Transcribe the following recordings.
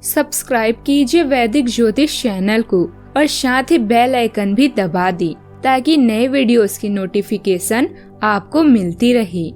Subscribe कीजिए वैदिक ज्योतिष चैनल को और साथ ही बेल आइकन भी दबा दी ताकि नए वीडियोस की नोटिफिकेशन आपको मिलती रहे।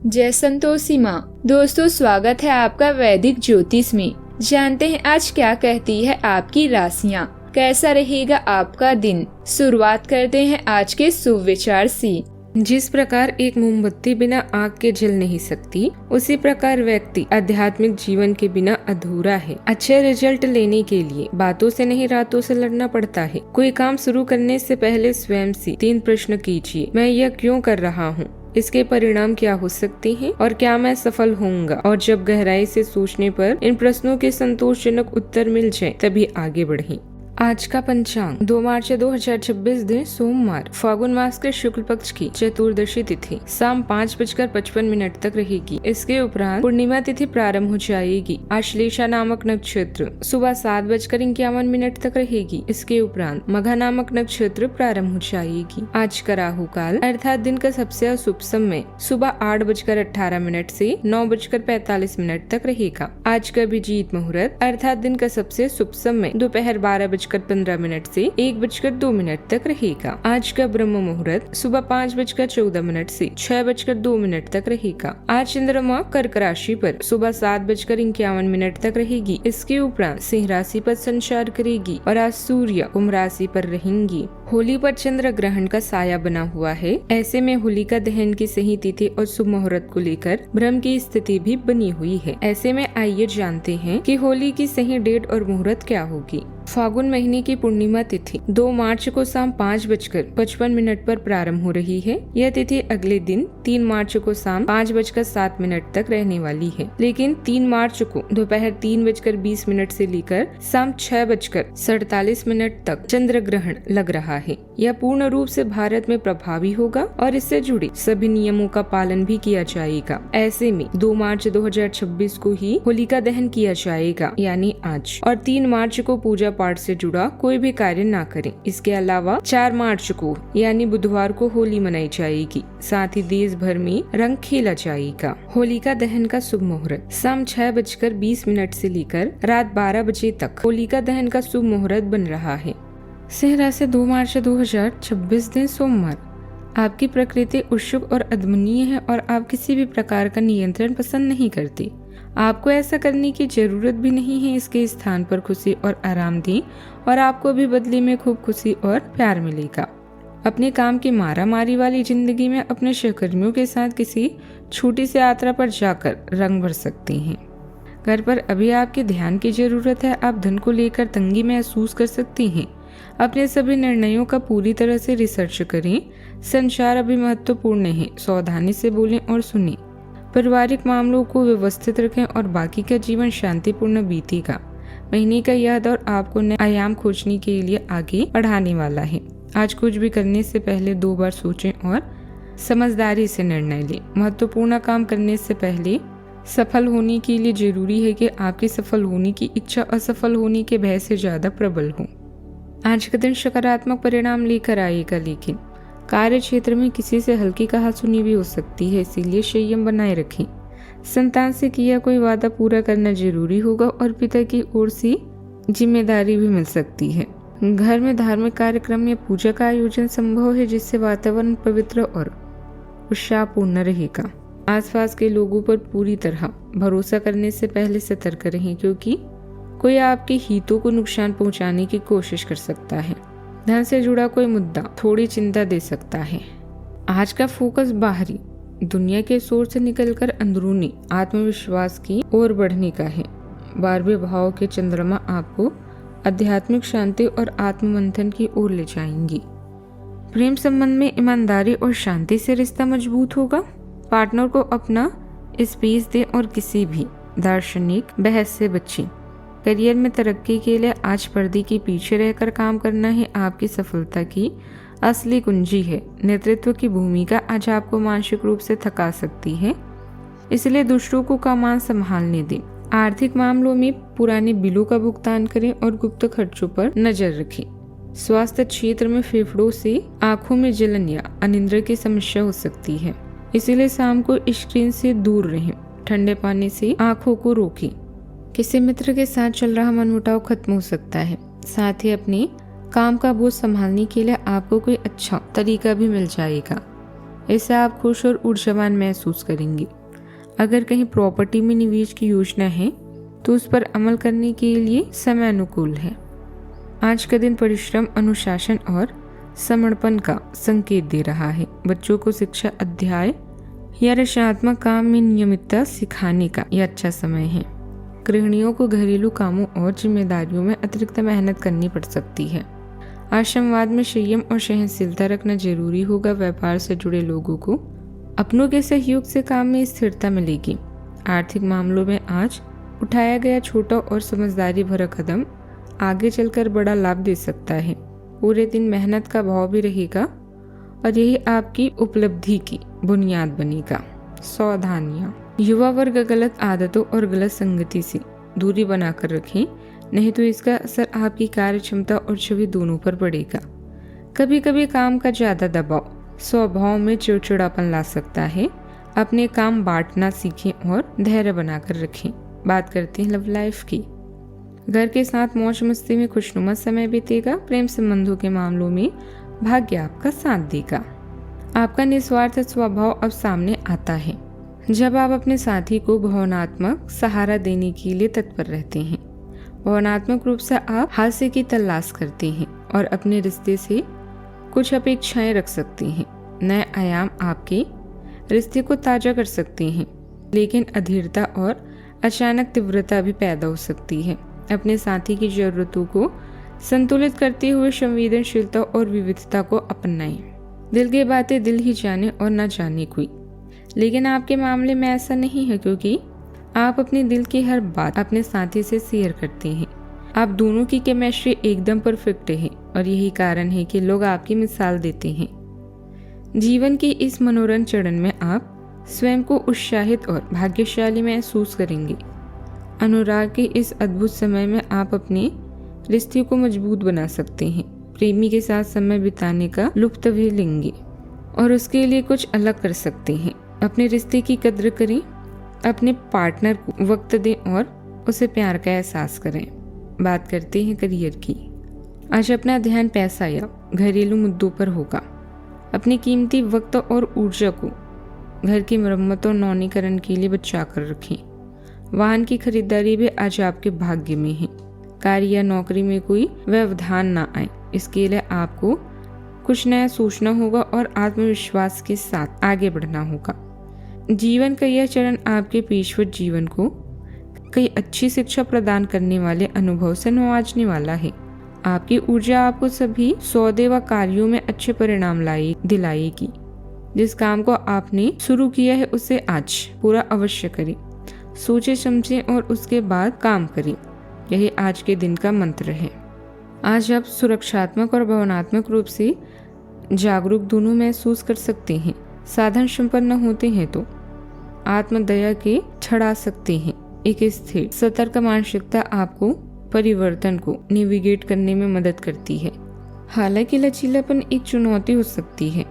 जय संतोषी माँ। दोस्तों, स्वागत है आपका वैदिक ज्योतिष में। जानते हैं आज क्या कहती है आपकी राशियाँ, कैसा रहेगा आपका दिन। शुरुआत करते हैं आज के शुभ विचार से। जिस प्रकार एक मोमबत्ती बिना आग के जल नहीं सकती, उसी प्रकार व्यक्ति आध्यात्मिक जीवन के बिना अधूरा है। अच्छे रिजल्ट लेने के लिए बातों से नहीं रातों से लड़ना पड़ता है। कोई काम शुरू करने से पहले स्वयं से 3 प्रश्न कीजिए। मैं यह क्यों कर रहा हूँ, इसके परिणाम क्या हो सकते हैं और क्या मैं सफल होऊंगा। और जब गहराई से सोचने पर इन प्रश्नों के संतोषजनक उत्तर मिल जाए तभी आगे बढ़ें। आज का पंचांग 2 मार्च 2026 दिन सोमवार, फागुन मास के शुक्ल पक्ष की चतुर्दशी तिथि शाम 5:55 तक रहेगी। इसके उपरांत पूर्णिमा तिथि प्रारंभ हो जाएगी। आश्लेषा नामक नक्षत्र सुबह 7:51 तक रहेगी। इसके उपरांत मघा नामक नक्षत्र प्रारंभ हो जाएगी। आज का राहु काल अर्थात दिन का सबसे अशुभ समय सुबह 8:18 से 9:45 तक रहेगा। आज का अभिजीत मुहूर्त अर्थात दिन का सबसे शुभ समय दोपहर 12:15 से 1:02 तक रहेगा। आज का ब्रह्म मुहूर्त सुबह 5:14 से 6:02 तक रहेगा। आज चंद्रमा कर्क राशि पर सुबह 7:51 तक रहेगी। इसके उपरांत सिंह राशि पर संचार करेगी और आज सूर्य कुंभ राशि पर रहेंगी। होली पर चंद्र ग्रहण का साया बना हुआ है। ऐसे में होलिका दहन की सही तिथि और शुभ मुहूर्त को लेकर भ्रम की स्थिति भी बनी हुई है। ऐसे में आइए जानते हैं कि होली की सही डेट और मुहूर्त क्या होगी। फागुन महीने की पूर्णिमा तिथि 2 मार्च को शाम 5:55 पर प्रारंभ हो रही है। यह तिथि अगले दिन 3 मार्च को शाम 5:07 तक रहने वाली है, लेकिन 3 मार्च को दोपहर 3:20 से लेकर शाम 6:47 तक चंद्र ग्रहण लग रहा है। यह पूर्ण रूप से भारत में प्रभावी होगा और इससे जुड़े सभी नियमों का पालन भी किया जाएगा। ऐसे में 2 मार्च 2026 को ही होलिका दहन किया जाएगा, यानी आज, और 3 मार्च को पूजा पाठ से जुड़ा कोई भी कार्य ना करें। इसके अलावा 4 मार्च को यानी बुधवार को होली मनाई जाएगी। साथ ही देश भर में रंग खेला जाएगा। होलिका दहन का शुभ मुहूर्त शाम 6:20 से लेकर रात 12 बजे तक होलिका दहन का शुभ मुहूर्त बन रहा है। सिंह राशि 2 मार्च 2026 दिन सोमवार। आपकी प्रकृति उत्सुक और अदमनीय है और आप किसी भी प्रकार का नियंत्रण पसंद नहीं करती। आपको ऐसा करने की जरूरत भी नहीं है। इसके स्थान पर खुशी और आराम दें और आपको भी बदले में खूब खुशी और प्यार मिलेगा। अपने काम की मारामारी वाली जिंदगी में अपने सहकर्मियों के साथ किसी छोटी सी यात्रा पर जाकर रंग भर सकते हैं। घर पर अभी आपके ध्यान की जरूरत है। आप धन को लेकर तंगी महसूस कर सकती हैं। अपने सभी निर्णयों का पूरी तरह से रिसर्च करें। संचार अभी महत्वपूर्ण है। सावधानी से बोलें और सुनें। पारिवारिक मामलों को व्यवस्थित रखें और बाकी का जीवन शांतिपूर्ण बीतेगा। महीने का यह दौर आपको नए आयाम खोजने के लिए आगे बढ़ाने वाला है। आज कुछ भी करने से पहले 2 बार सोचें और समझदारी से निर्णय लें। महत्वपूर्ण काम करने से पहले सफल होने के लिए जरूरी है कि आपकी सफल होने की इच्छा असफल होने के भय से ज्यादा प्रबल हो। आज का दिन सकारात्मक परिणाम लेकर आएगा, लेकिन कार्य क्षेत्र में किसी से हल्की कहासुनी भी हो सकती है, इसीलिए संयम बनाए रखें। संतान से किया कोई वादा पूरा करना जरूरी होगा और पिता की ओर से जिम्मेदारी भी मिल सकती है। घर में धार्मिक कार्यक्रम या पूजा का आयोजन संभव है, जिससे वातावरण पवित्र और उत्साहपूर्ण रहेगा। आसपास के लोगों पर पूरी तरह भरोसा करने से पहले सतर्क रहें, क्योंकि कोई आपके हितों को नुकसान पहुंचाने की कोशिश कर सकता है। धन से जुड़ा कोई मुद्दा थोड़ी चिंता दे सकता है। आज का फोकस बाहरी दुनिया के शोर से निकलकर अंदरूनी आत्मविश्वास की ओर बढ़ने का है। 12वें भाव के चंद्रमा आपको आध्यात्मिक शांति और आत्ममंथन की ओर ले जाएंगी। प्रेम संबंध में ईमानदारी और शांति से रिश्ता मजबूत होगा। पार्टनर को अपना स्पेस दें और किसी भी दार्शनिक बहस से बचें। करियर में तरक्की के लिए आज पर्दे के पीछे रहकर काम करना ही आपकी सफलता की असली कुंजी है। नेतृत्व की भूमिका आज आपको मानसिक रूप से थका सकती है, इसलिए दूसरों को कमान संभालने दें। आर्थिक मामलों में पुराने बिलों का भुगतान करें और गुप्त खर्चों पर नजर रखें। स्वास्थ्य क्षेत्र में फेफड़ों से आंखों में जलन या अनिद्रा की समस्या हो सकती है, इसलिए शाम को स्क्रीन से दूर रहें। ठंडे पानी से आंखों को रोकें। किसी मित्र के साथ चल रहा मनमुटाव खत्म हो सकता है। साथ ही अपने काम का बोझ संभालने के लिए आपको कोई अच्छा तरीका भी मिल जाएगा। इससे आप खुश और ऊर्जावान महसूस करेंगे। अगर कहीं प्रॉपर्टी में निवेश की योजना है तो उस पर अमल करने के लिए समय अनुकूल है। आज का दिन परिश्रम, अनुशासन और समर्पण का संकेत दे रहा है। बच्चों को शिक्षा, अध्याय या रचनात्मक काम में नियमितता सिखाने का यह अच्छा समय है। गृहिणियों को घरेलू कामों और जिम्मेदारियों में अतिरिक्त मेहनत करनी पड़ सकती है। आश्रमवाद में संयम और सहनशीलता रखना जरूरी होगा। व्यापार से जुड़े लोगों को अपनों के सहयोग से काम में स्थिरता मिलेगी। आर्थिक मामलों में आज उठाया गया छोटा और समझदारी भरा कदम आगे चलकर बड़ा लाभ दे सकता है। पूरे दिन मेहनत का भाव भी रहेगा और यही आपकी उपलब्धि की बुनियाद बनेगा। सावधानियां, युवा वर्ग गलत आदतों और गलत संगति से दूरी बनाकर रखें, नहीं तो इसका असर आपकी कार्य क्षमता और छवि दोनों पर पड़ेगा। कभी कभी काम का ज्यादा दबाव स्वभाव में चिड़चिड़ापन ला सकता है। अपने काम बांटना सीखें और धैर्य बनाकर रखें। बात करते हैं लव लाइफ की। घर के साथ मौज मस्ती में खुशनुमा समय बीतेगा। प्रेम संबंधों के मामलों में भाग्य आपका साथ देगा। आपका निस्वार्थ स्वभाव अब सामने आता है जब आप अपने साथी को भावनात्मक सहारा देने के लिए तत्पर रहते हैं। भावनात्मक रूप से आप हास्य की तलाश करते हैं और अपने रिश्ते से कुछ अपेक्षाएं रख सकते हैं। नए आयाम आपके रिश्ते को ताजा कर सकते हैं, लेकिन अधीरता और अचानक तीव्रता भी पैदा हो सकती है। अपने साथी की जरूरतों को संतुलित करते हुए संवेदनशीलता और विविधता को अपनाएं। दिल की बातें दिल ही जाने और न जाने कोई। लेकिन आपके मामले में ऐसा नहीं है, क्योंकि आप अपने दिल की हर बात अपने साथी से शेयर करते हैं। आप दोनों की केमिस्ट्री एकदम परफेक्ट है और यही कारण है कि लोग आपकी मिसाल देते हैं। जीवन की इस मनोरंजन चरण में आप स्वयं को उत्साहित और भाग्यशाली महसूस करेंगे। अनुराग के इस अद्भुत समय में आप अपने रिश्ते को मजबूत बना सकते हैं। प्रेमी के साथ समय बिताने का लुत्फ भी लेंगे और उसके लिए कुछ अलग कर सकते हैं। अपने रिश्ते की कद्र करें, अपने पार्टनर को वक्त दें और उसे प्यार का एहसास करें। बात करते हैं करियर की। आज अपना ध्यान पैसा या घरेलू मुद्दों पर होगा। अपने कीमती वक्त और ऊर्जा को घर की मरम्मत और नवीनीकरण के लिए बचा कर रखें। वाहन की खरीदारी भी आज आपके भाग्य में है। कार्य या नौकरी में कोई व्यवधान ना आए, इसके लिए आपको कुछ नया सोचना होगा और आत्मविश्वास के साथ आगे बढ़ना होगा। जीवन का यह चरण आपके पेशवर जीवन को कई अच्छी शिक्षा प्रदान करने वाले अनुभव से नवाजने वाला है। आपकी ऊर्जा आपको सभी सौदे व कार्यों में अच्छे परिणाम दिलाएगी। जिस काम को आपने शुरू किया है उसे आज पूरा अवश्य करें। सोचे समझे और उसके बाद काम करें। यही आज के दिन का मंत्र है। आज आप सुरक्षात्मक और भावनात्मक रूप से जागरूक दोनों महसूस कर सकते हैं। साधन संपन्न होते हैं तो आत्मदया के छड़ा सकते हैं। एक स्थिर सतर्क मानसिकता आपको परिवर्तन को नेविगेट करने में मदद करती है। हालांकि लचीलापन एक चुनौती हो सकती है।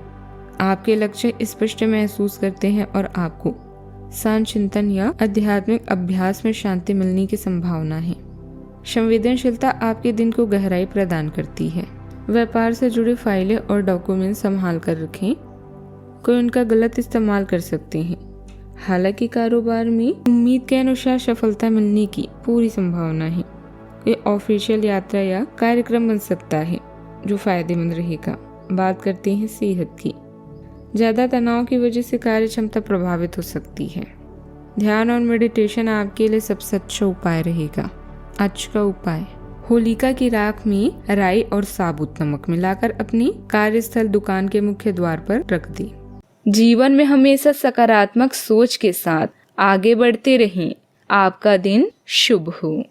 आपके लक्ष्य स्पष्ट महसूस करते हैं और आपको शांत चिंतन या आध्यात्मिक अभ्यास में शांति मिलने की संभावना है। संवेदनशीलता आपके दिन को गहराई प्रदान करती है। व्यापार से जुड़ी फाइलें और डॉक्यूमेंट संभाल कर रखें, कोई उनका गलत इस्तेमाल कर सकते हैं। हालांकि कारोबार में उम्मीद के अनुसार सफलता मिलने की पूरी संभावना है। कोई ऑफिशियल यात्रा या कार्यक्रम बन सकता है जो फायदेमंद रहेगा। बात करते हैं सेहत की। ज्यादा तनाव की वजह से कार्य क्षमता प्रभावित हो सकती है। ध्यान और मेडिटेशन आपके लिए सबसे अच्छा उपाय रहेगा। आज का उपाय, होलिका की राख में राई और साबुत नमक मिलाकर अपनी कार्यस्थल दुकान के मुख्य द्वार पर रख दें। जीवन में हमेशा सकारात्मक सोच के साथ आगे बढ़ते रहें। आपका दिन शुभ हो।